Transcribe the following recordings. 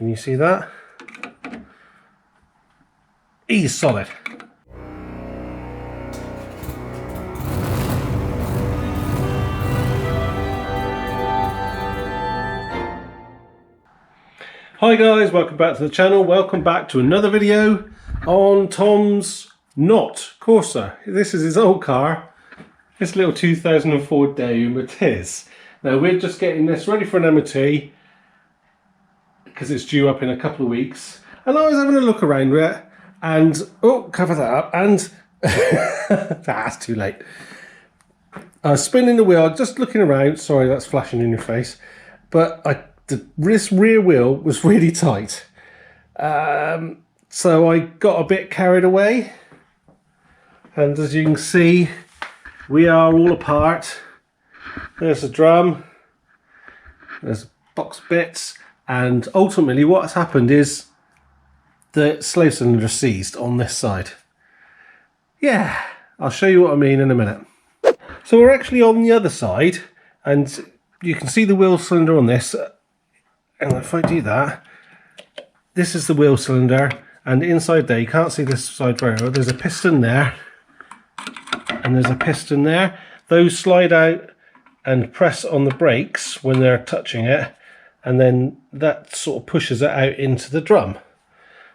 Can you see that? He's solid. Hi guys, welcome back to the channel. Welcome back to another video on Tom's not Corsa. This is his old car, this little 2004 Daewoo Matiz. Now we're just getting this ready for an MOT because it's due up in a couple of weeks. And I was having a look around with it and, oh, cover that up, and that's too late. I was spinning the wheel, just looking around. Sorry, that's flashing in your face. But this rear wheel was really tight. So I got a bit carried away. And as you can see, we are all apart. There's the drum. There's box bits. And ultimately what's happened is the slave cylinder seized on this side. Yeah, I'll show you what I mean in a minute. So we're actually on the other side, and you can see the wheel cylinder on this. And if I do that, this is the wheel cylinder, and inside there, you can't see this side very well, there's a piston there, and there's a piston there. Those slide out and press on the brakes when they're touching it, and then that sort of pushes it out into the drum.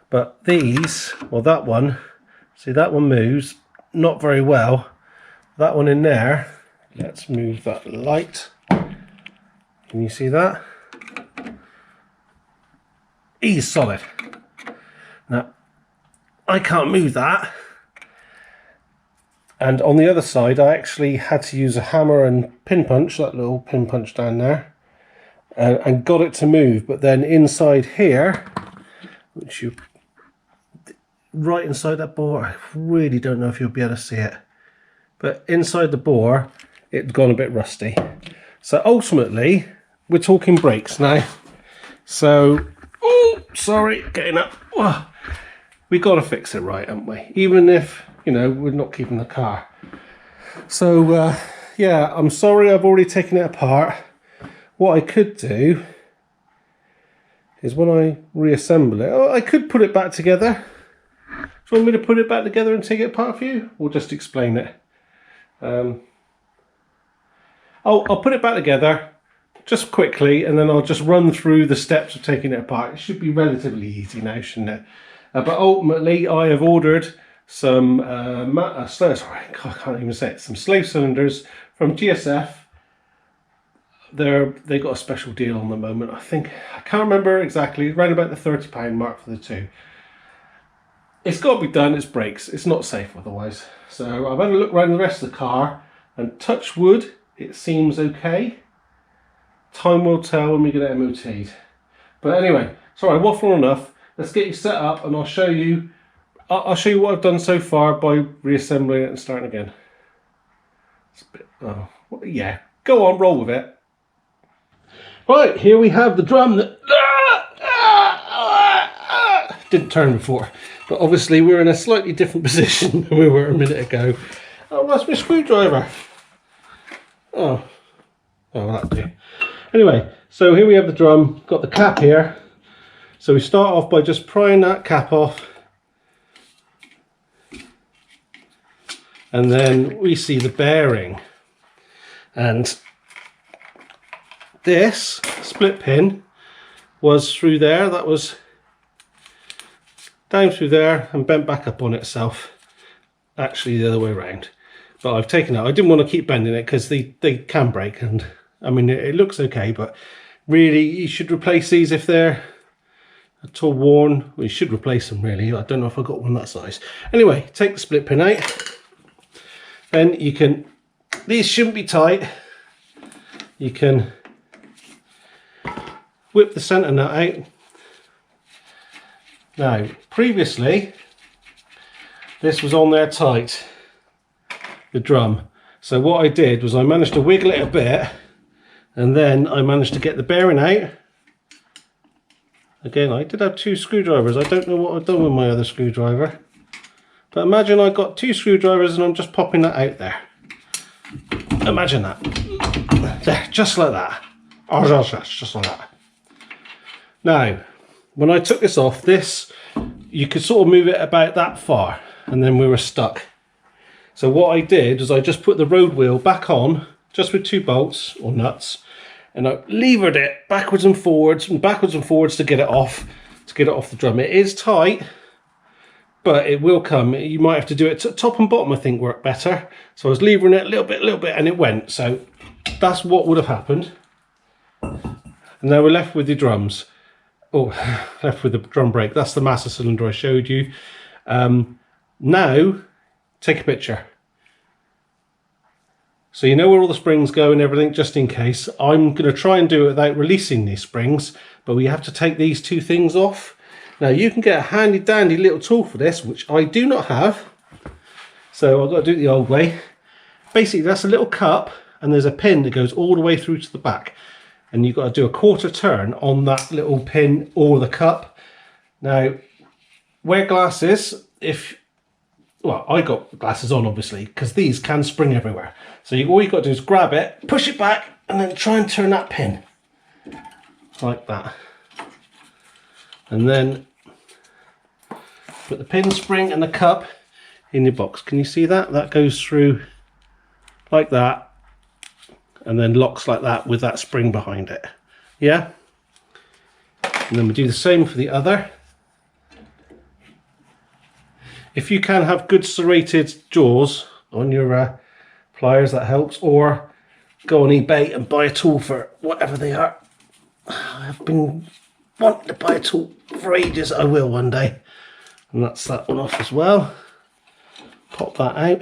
But these, well, that one, see, that one moves not very well. That one in there, let's move that light. Can you see that? He's solid. Now, I can't move that. And on the other side, I actually had to use a hammer and pin punch, that little pin punch down there, and got it to move. But then inside here, which you, right inside that bore, I really don't know if you'll be able to see it, but inside the bore, it's gone a bit rusty. So ultimately, we're talking brakes now. So, oh, sorry, getting up. Oh, we got to fix it right, haven't we? Even if, you know, we're not keeping the car. So, yeah, I'm sorry I've already taken it apart. What I could do is when I reassemble it, I could put it back together. Do you want me to put it back together and take it apart for you? Or just explain it? I'll put it back together just quickly, and then I'll just run through the steps of taking it apart. It should be relatively easy now, shouldn't it? But ultimately, I have ordered some, sorry, I can't even say it, some slave cylinders from GSF. They got a special deal on the moment. I can't remember exactly, around about the £30 mark for the two. It's got to be done, it's brakes, it's not safe otherwise. So I've had a look around the rest of the car, and touch wood, it seems okay. Time will tell when we get it MOT'd. But anyway, sorry, I waffle enough. Let's get you set up, and I'll show you what I've done so far by reassembling it and starting again. It's a bit, oh, yeah, go on, roll with it. Right, here we have the drum that didn't turn before, but obviously we're in a slightly different position than we were a minute ago. Oh, that's my screwdriver. Oh, that'll do. Anyway, so here we have the drum, got the cap here. So we start off by just prying that cap off. And then we see the bearing. And this split pin was through there, that was down through there and bent back up on itself. Actually the other way around. But I've taken it out. I didn't want to keep bending it because they can break, and I mean it looks okay, but really you should replace these if they're at all worn. Well, you should replace them really. I don't know if I got one that size. Anyway, take the split pin out. Then you can, these shouldn't be tight. You can whip the centre nut out. Now, previously, this was on there tight, the drum. So what I did was I managed to wiggle it a bit, and then I managed to get the bearing out. Again, I did have two screwdrivers. I don't know what I've done with my other screwdriver. But imagine I got two screwdrivers and I'm just popping that out there. Imagine that. There, just like that. Just like that. Now, when I took this off, you could sort of move it about that far, and then we were stuck. So what I did was I just put the road wheel back on, just with 2 bolts or nuts, and I levered it backwards and forwards to get it off, the drum. It is tight, but it will come. You might have to do it to top and bottom, I think, work better. So I was levering it a little bit, and it went. So that's what would have happened. And now we're left with the drums. Oh, left with the drum brake. That's the master cylinder I showed you. Now, take a picture. So you know where all the springs go and everything, just in case. I'm going to try and do it without releasing these springs, but we have to take these 2 things off. Now you can get a handy dandy little tool for this, which I do not have. So I've got to do it the old way. Basically that's a little cup, and there's a pin that goes all the way through to the back. And you've got to do a 1/4 turn on that little pin or the cup. Now, wear glasses well, I got glasses on obviously, because these can spring everywhere. So all you've got to do is grab it, push it back, and then try and turn that pin. Like that. And then put the pin spring and the cup in your box. Can you see that? That goes through like that, and then locks like that with that spring behind it. Yeah? And then we do the same for the other. If you can have good serrated jaws on your pliers, that helps, or go on eBay and buy a tool for whatever they are. I've been wanting to buy a tool for ages. I will one day. And that's that one off as well. Pop that out.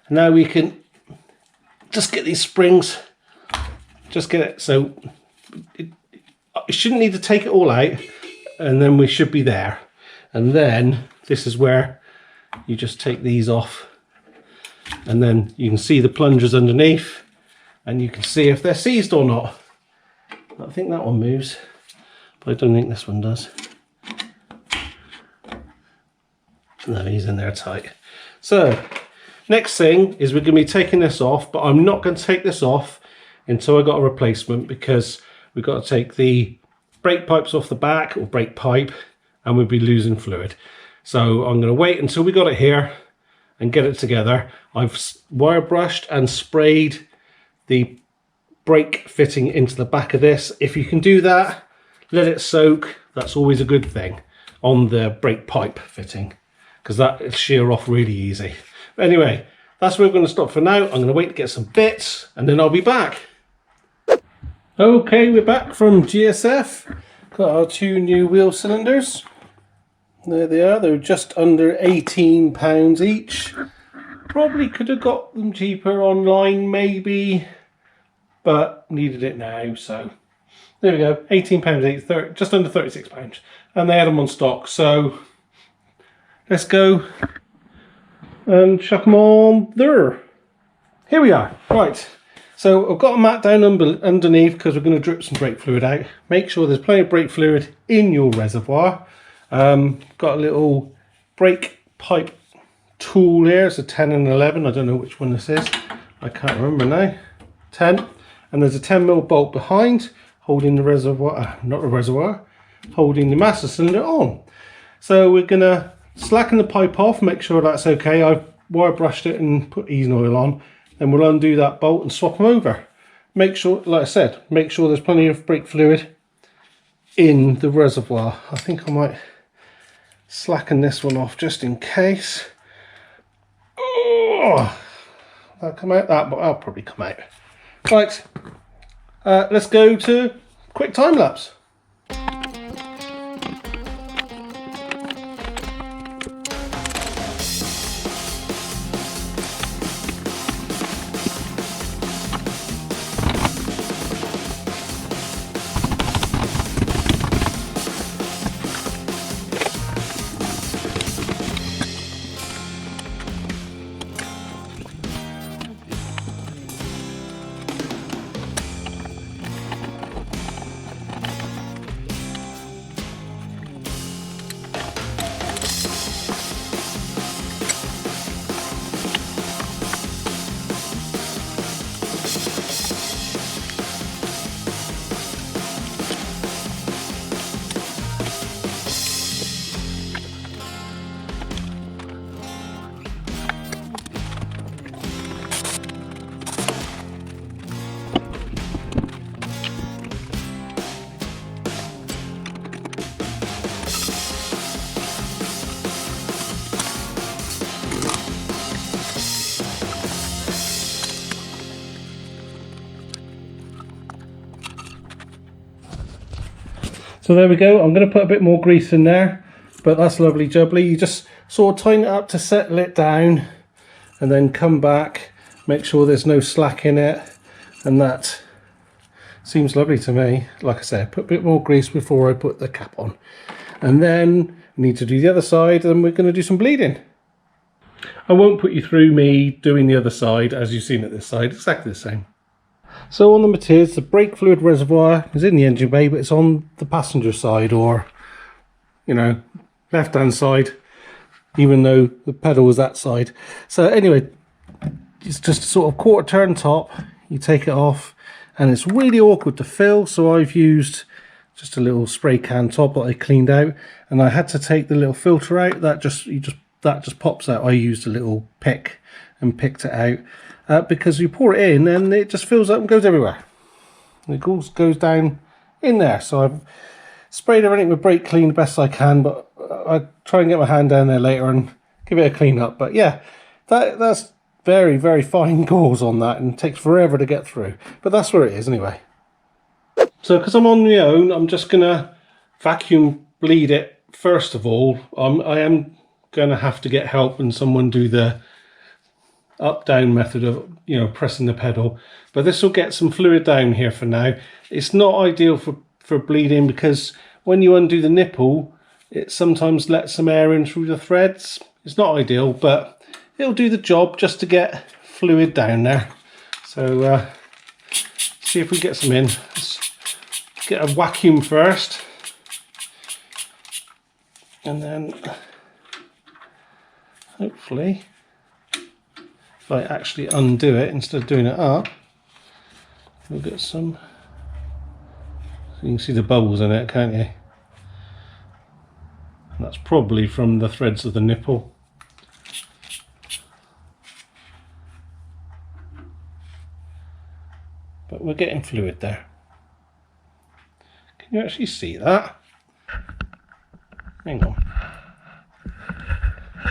And now we can just get these springs, just get it, so you shouldn't need to take it all out, and then we should be there. And then this is where you just take these off, and then you can see the plungers underneath, and you can see if they're seized or not. I think that one moves, but I don't think this one does. No, he's in there tight. So next thing is we're going to be taking this off, but I'm not going to take this off until I got a replacement, because we've got to take the brake pipes off the back, or brake pipe, and we'll be losing fluid. So I'm going to wait until we got it here and get it together. I've wire brushed and sprayed the brake fitting into the back of this. If you can do that, let it soak. That's always a good thing on the brake pipe fitting, because that'll shear off really easy. But anyway, that's where we're going to stop for now. I'm going to wait to get some bits, and then I'll be back. Okay, we're back from GSF. Got our 2 new wheel cylinders. There they are. They're just under £18 each. Probably could have got them cheaper online, maybe, but needed it now, so there we go. £18 each, just under £36, and they had them on stock. So let's go and chuck them on there. Here we are. Right, so I've got a mat down underneath, because we're going to drip some brake fluid out. Make sure there's plenty of brake fluid in your reservoir. Got a little brake pipe tool here. It's a 10 and 11. I don't know which one this is. I can't remember now. 10. And there's a 10mm bolt behind, holding the reservoir, not the reservoir, holding the master cylinder on. So we're going to slacken the pipe off, make sure that's okay. I've wire brushed it and put easing oil on. Then we'll undo that bolt and swap them over. Make sure, like I said, make sure there's plenty of brake fluid in the reservoir. I think I might slacken this one off just in case. Oh, that'll come out, that, but I'll probably come out. Right, let's go to quick time lapse. So there we go. I'm going to put a bit more grease in there, but that's lovely jubbly. You just sort of tighten it up to settle it down and then come back, make sure there's no slack in it, and that seems lovely to me. Like I said, put a bit more grease before I put the cap on. And then we need to do the other side, and we're going to do some bleeding. I won't put you through me doing the other side as you've seen at this side, exactly the same. So on the Matiz, the brake fluid reservoir is in the engine bay, but it's on the passenger side, or, you know, left hand side, even though the pedal was that side. So anyway, it's just a sort of quarter turn top, you take it off, and it's really awkward to fill, so I've used just a little spray can top that I cleaned out, and I had to take the little filter out. That just pops out. I used a little pick and picked it out because you pour it in and it just fills up and goes everywhere. And it goes down in there. So I've sprayed everything with brake clean the best I can, but I try and get my hand down there later and give it a clean up. But yeah, that's very, very fine gauze on that, and it takes forever to get through. But that's where it is anyway. So because I'm on my own, I'm just going to vacuum bleed it first of all. I am going to have to get help and someone do the up-down method of, you know, pressing the pedal. But this will get some fluid down here for now. It's not ideal for bleeding because when you undo the nipple, it sometimes lets some air in through the threads. It's not ideal, but it'll do the job just to get fluid down there. So see if we get some in. Let's get a vacuum first, and then hopefully if I actually undo it instead of doing it up, we'll get some. So you can see the bubbles in it, can't you? And that's probably from the threads of the nipple. But we're getting fluid there. Can you actually see that? Hang on.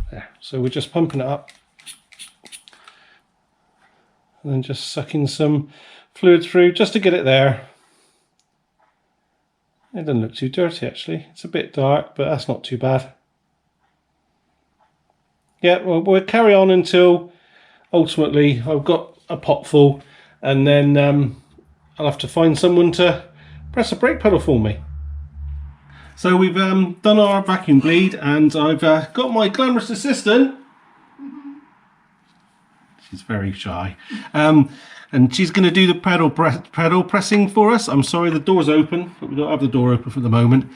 There. So we're just pumping it up and then just sucking some fluid through just to get it there. It doesn't look too dirty actually. It's a bit dark, but that's not too bad. Yeah, well, we'll carry on until ultimately I've got a pot full, and then I'll have to find someone to press a brake pedal for me. So we've done our vacuum bleed, and I've got my glamorous assistant. She's very shy, and she's going to do the pedal pressing for us. I'm sorry, the door's open, but we don't have the door open for the moment.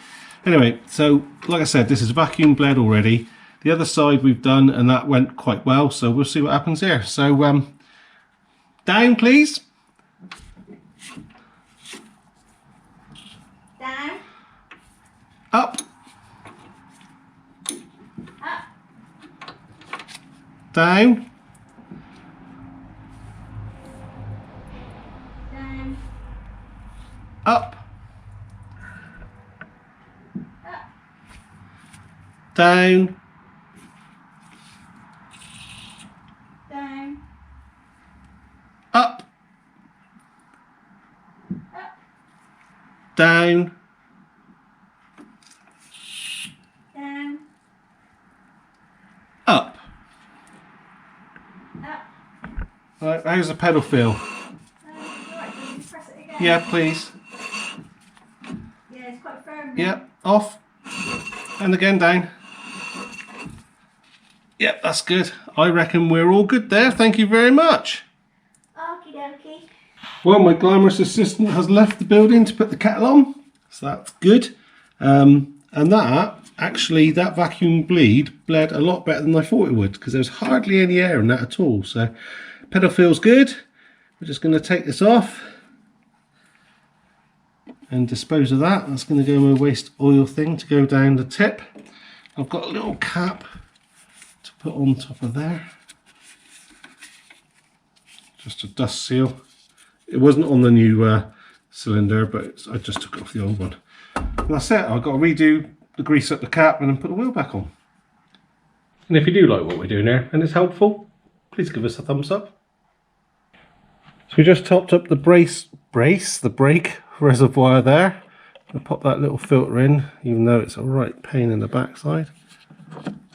Anyway, so like I said, this is vacuum bled already. The other side we've done, and that went quite well. So we'll see what happens here. So down, please. Down. Up. Up. Down. Down. Up. Up. Down. Down. Up. Up. Down. Down. Up. Up. Right, how's the pedal feel? Right, can you press it again? Yeah, please. Yeah, it's quite firm. Yep, off. And again down. Yep, that's good. I reckon we're all good there. Thank you very much. Okie dokie. Well, my glamorous assistant has left the building to put the kettle on, so that's good. And that, actually, that vacuum bleed bled a lot better than I thought it would, because there's hardly any air in that at all. So pedal feels good. We're just going to take this off and dispose of that. That's going to go in my waste oil thing to go down the tip. I've got a little cap to put on top of there. Just a dust seal. It wasn't on the new cylinder, but I just took it off the old one. And that's it. I've got to redo the grease up the cap and then put the wheel back on. And if you do like what we're doing here and it's helpful, please give us a thumbs up. So we just topped up the brake reservoir there. I'll pop that little filter in, even though it's a right pain in the backside,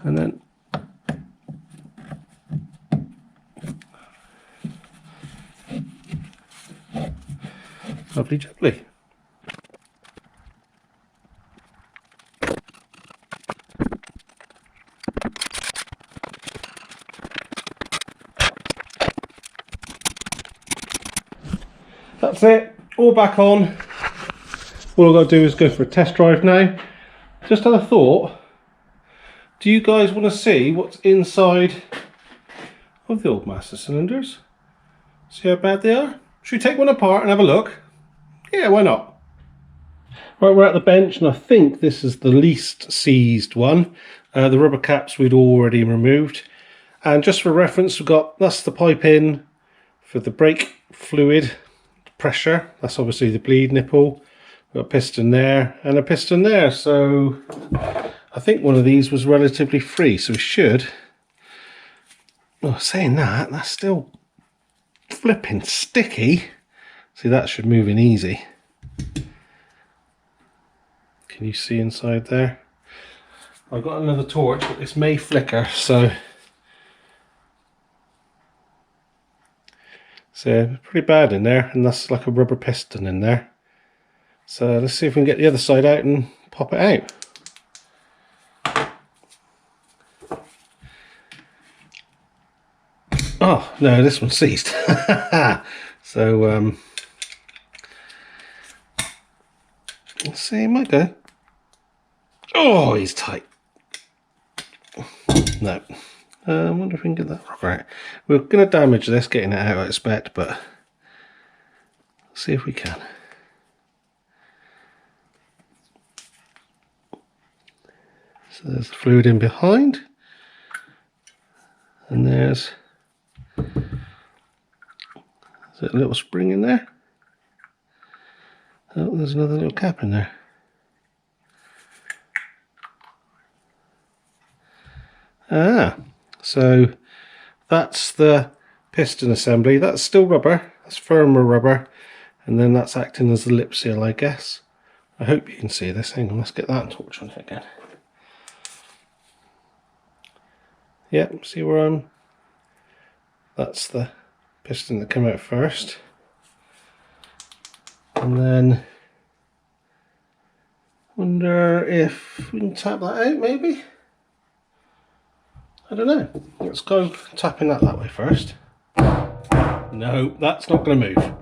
and then lovely jubbly. That's it, all back on. All I've got to do is go for a test drive now. Just had a thought, do you guys want to see what's inside of the old master cylinders? See how bad they are? Should we take one apart and have a look? Yeah, why not? Right, we're at the bench and I think this is the least seized one. The rubber caps we'd already removed. And just for reference, we've got, that's the pipe in for the brake fluid pressure. That's obviously the bleed nipple. We've got a piston there and a piston there. So I think one of these was relatively free. So we should, well, saying that, that's still flipping sticky. See, that should move in easy. Can you see inside there? I've got another torch, but this may flicker, so pretty bad in there, and that's like a rubber piston in there. So let's see if we can get the other side out and pop it out. Oh no, this one's seized. So let's see, it might go. Oh, he's tight. No. I wonder if we can get that rubber out. We're going to damage this getting it out, I expect, but let's see if we can. So there's the fluid in behind, and there's a little spring in there. Oh, there's another little cap in there. Ah, so that's the piston assembly. That's still rubber, that's firmer rubber, and then that's acting as the lip seal, I guess. I hope you can see this. Hang on, let's get that torch on it again. Yep, see where I'm? That's the piston that came out first. And then wonder if we can tap that out maybe? I don't know. Let's go tapping that way first. No, that's not going to move.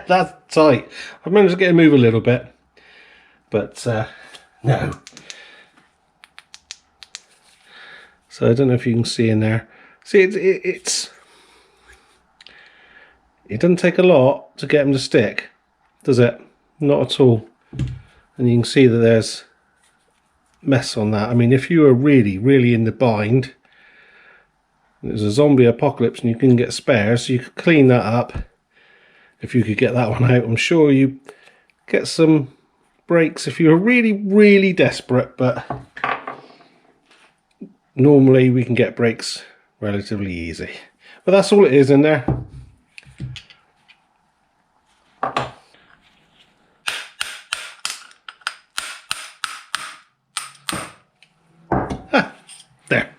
That's tight. I've managed to get it to move a little bit, but no. So I don't know if you can see in there. See, it doesn't take a lot to get them to stick, does it? Not at all. And you can see that there's mess on that. I mean, if you were really in the bind, there's a zombie apocalypse and you can get spares, so you could clean that up. If you could get that one out, I'm sure you get some brakes if you were really desperate, but normally we can get brakes relatively easy. But that's all it is in there. There.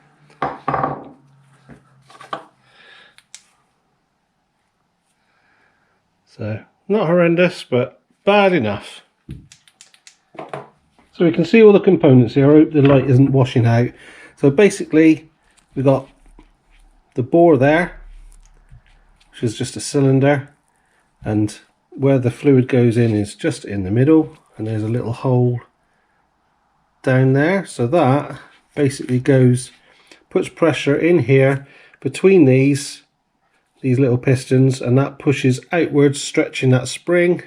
So, not horrendous, but bad enough. So we can see all the components here. I hope the light isn't washing out. So basically, we've got the bore there, which is just a cylinder, and where the fluid goes in is just in the middle, and there's a little hole down there. So that basically puts pressure in here between these little pistons, and that pushes outwards, stretching that spring,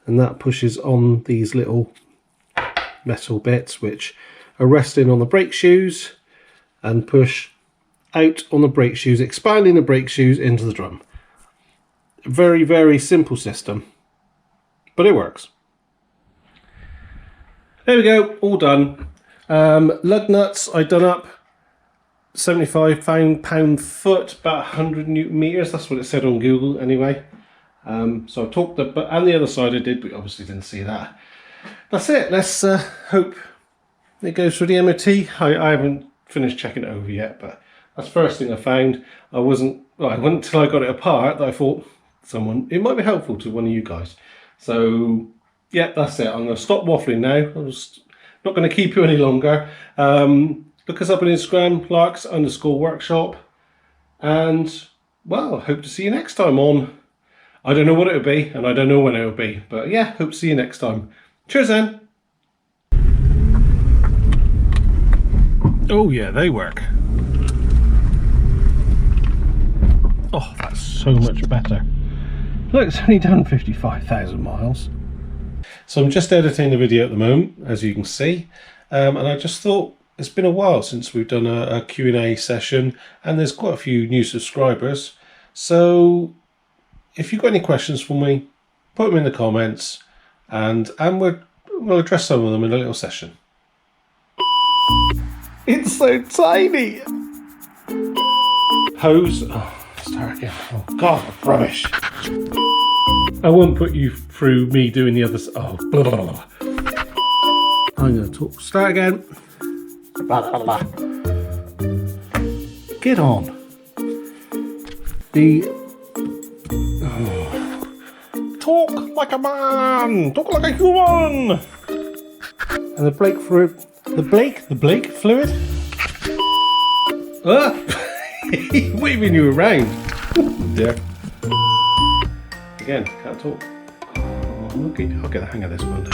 and that pushes on these little metal bits which are resting on the brake shoes and push out on the brake shoes, expanding the brake shoes into the drum. Very simple system, but it works. There we go, all done. Lug nuts I done up 75 pound foot, about 100 Newton meters. That's what it said on Google anyway. So I talked and the other side I did, but you obviously didn't see that. That's it. Let's hope it goes through the MOT. I haven't finished checking it over yet, but that's the first thing I found. I went until I got it apart that I thought it might be helpful to one of you guys. So yeah, that's it. I'm going to stop waffling now. I'm just not going to keep you any longer. Look us up on Instagram, larks_workshop, and well, hope to see you next time on. I don't know what it'll be, and I don't know when it'll be, but yeah, hope to see you next time. Cheers then. Oh yeah, they work. Oh, that's so much better. Look, it's only done 55,000 miles. So I'm just editing the video at the moment, as you can see, and I just thought it's been a while since we've done a Q&A session, and there's quite a few new subscribers. So if you've got any questions for me, put them in the comments, and we'll address some of them in a little session. It's so tiny. Hose. Oh, start again. Oh God, rubbish. I won't put you through me doing the other. Oh, blah, blah, blah. I'm going to talk. Start again. Blah, blah, blah. Get on. Talk like a man. Talk like a human. And the Blake fluid. The Blake fluid. Ah, waving you around. Dear. Again, can't talk. Oh, I'll get the hang of this one day.